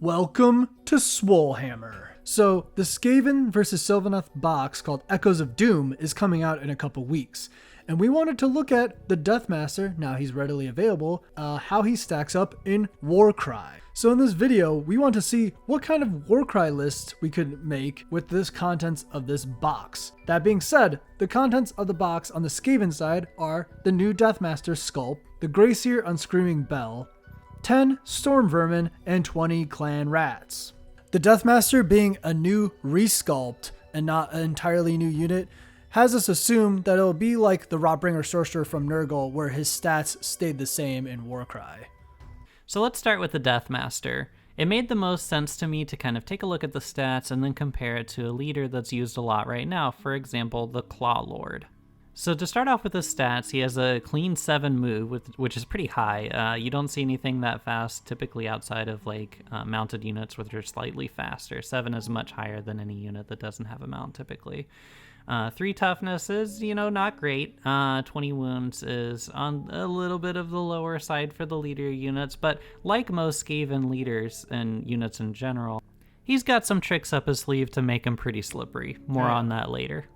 Welcome to Swolehammer. So, the Skaven vs. Sylvaneth box called Echoes of Doom is coming out in a couple weeks, and we wanted to look at the Deathmaster, now he's readily available, how he stacks up in Warcry. So in this video, we want to see what kind of Warcry list we could make with this contents of this box. That being said, the contents of the box on the Skaven side are the new Deathmaster Sculpt, the Greyseer Unscreaming Bell, 10 Storm Vermin, and 20 Clan Rats. The Deathmaster being a new resculpt and not an entirely new unit has us assume that it'll be like the Rotbringer Sorcerer from Nurgle, where his stats stayed the same in Warcry. So let's start with the Deathmaster. It made the most sense to me to kind of take a look at the stats and then compare it to a leader that's used a lot right now, for example, the Clawlord. So to start off with the stats, he has a clean 7 move, which is pretty high. You don't see anything that fast typically outside of like mounted units, which are slightly faster. 7 is much higher than any unit that doesn't have a mount typically. 3 toughness is, not great. 20 wounds is on a little bit of the lower side for the leader units, but like most Skaven leaders and units in general, he's got some tricks up his sleeve to make him pretty slippery. More on that later.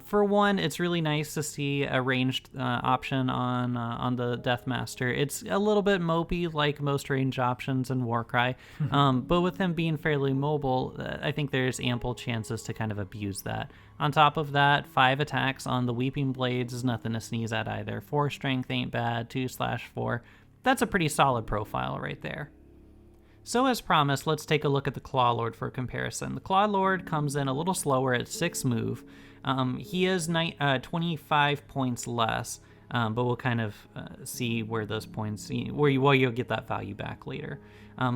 For one, it's really nice to see a ranged option on the Deathmaster. It's a little bit mopey like most range options in Warcry, but with him being fairly mobile, I think there's ample chances to kind of abuse that. On top of that, 5 attacks on the Weeping Blades is nothing to sneeze at either. 4 strength ain't bad, 2/4. That's a pretty solid profile right there. So as promised, let's take a look at the Clawlord for comparison. The Clawlord comes in a little slower at 6 move. He is 25 points less, but we'll kind of see where those points, where you'll get that value back later.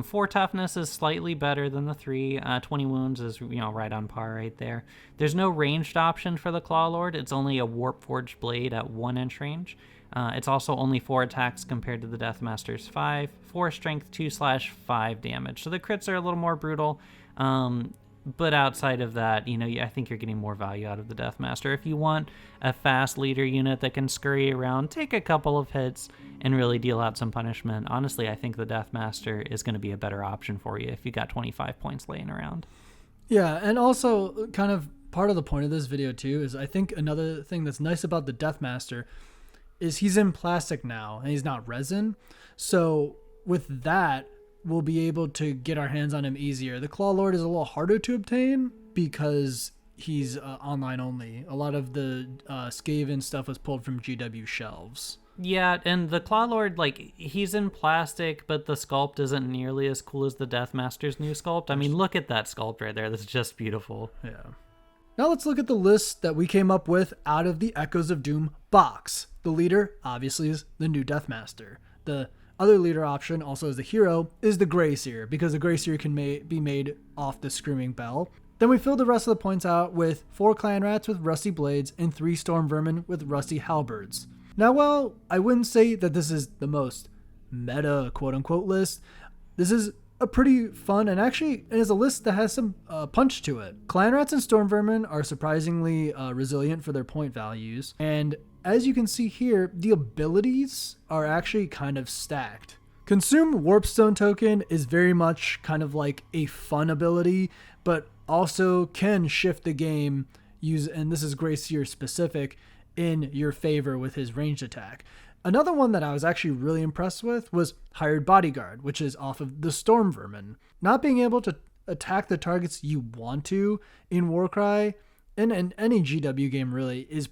4 toughness is slightly better than the 3. 20 wounds is right on par right there. There's no ranged option for the Clawlord. It's only a Warpforged blade at 1 inch range. It's also only 4 attacks compared to the Deathmaster's 5, 4 strength, 2/5 damage. So the crits are a little more brutal, but outside of that, I think you're getting more value out of the Deathmaster. If you want a fast leader unit that can scurry around, take a couple of hits, and really deal out some punishment, honestly, I think the Deathmaster is going to be a better option for you if you got 25 points laying around. Yeah, and also kind of part of the point of this video too is I think another thing that's nice about the Deathmaster is he's in plastic now and he's not resin. So with that, we'll be able to get our hands on him easier. The Clawlord is a little harder to obtain because he's online only. A lot of the Skaven stuff was pulled from GW shelves. Yeah, and the Clawlord, he's in plastic, but the sculpt isn't nearly as cool as the Deathmaster's new sculpt. I mean, look at that sculpt right there. That's just beautiful. Yeah. Now let's look at the list that we came up with out of the Echoes of Doom box. The leader, obviously, is the new Deathmaster. The other leader option, also as the hero, is the Greyseer, because the Greyseer can be made off the Screaming Bell. Then we filled the rest of the points out with 4 Clan Rats with Rusty Blades and 3 Storm Vermin with Rusty Halberds. Now, while I wouldn't say that this is the most meta, quote-unquote, list, this is a pretty fun and actually it is a list that has some punch to it. Clan Rats and Storm Vermin are surprisingly resilient for their point values, and as you can see here, the abilities are actually kind of stacked. Consume Warpstone token is very much kind of like a fun ability, but also can shift the game, and this is Greyseer specific, in your favor with his ranged attack. Another one that I was actually really impressed with was Hired Bodyguard, which is off of the Storm Vermin. Not being able to attack the targets you want to in Warcry, and in any GW game really, is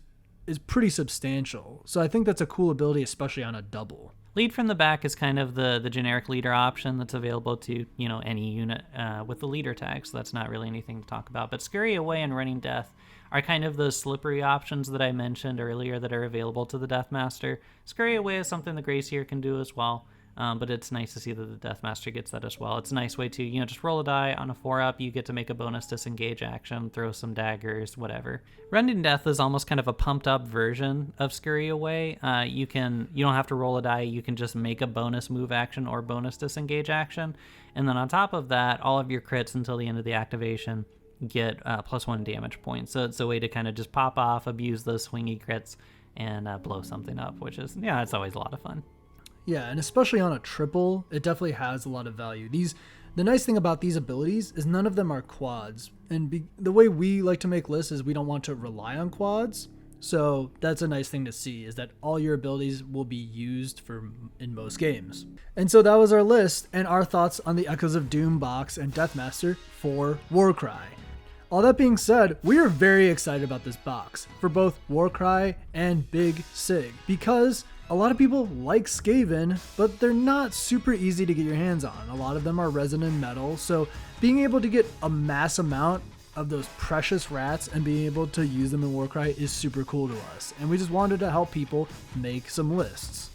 pretty substantial. So I think that's a cool ability, especially on a double. Lead from the back is kind of the generic leader option that's available to, any unit with the leader tag, so that's not really anything to talk about. But Scurry Away and Running Death are kind of those slippery options that I mentioned earlier that are available to the Deathmaster. Scurry Away is something the Greyseer can do as well, but it's nice to see that the Deathmaster gets that as well. It's a nice way to, just roll a die on a 4-up, you get to make a bonus disengage action, throw some daggers, whatever. Running Death is almost kind of a pumped up version of Scurry Away. You don't have to roll a die, you can just make a bonus move action or bonus disengage action, and then on top of that, all of your crits until the end of the activation get +1 damage points. So it's a way to kind of just pop off, abuse those swingy crits, and blow something up, which is, it's always a lot of fun. Yeah, and especially on a triple, it definitely has a lot of value. The nice thing about these abilities is none of them are quads. And the way we like to make lists is we don't want to rely on quads. So that's a nice thing to see, is that all your abilities will be used in most games. And so that was our list and our thoughts on the Echoes of Doom box and Deathmaster for Warcry. All that being said, we are very excited about this box for both Warcry and Big Sig, because a lot of people like Skaven, but they're not super easy to get your hands on. A lot of them are resonant metal, so being able to get a mass amount of those precious rats and being able to use them in Warcry is super cool to us. And we just wanted to help people make some lists.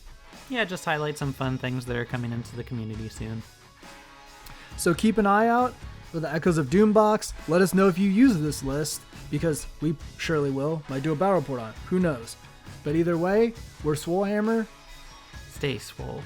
Yeah, just highlight some fun things that are coming into the community soon. So keep an eye out for the Echoes of Doom box. Let us know if you use this list, because we surely will. Might do a battle report on it. Who knows? But either way, we're Swolehammer. Stay swole.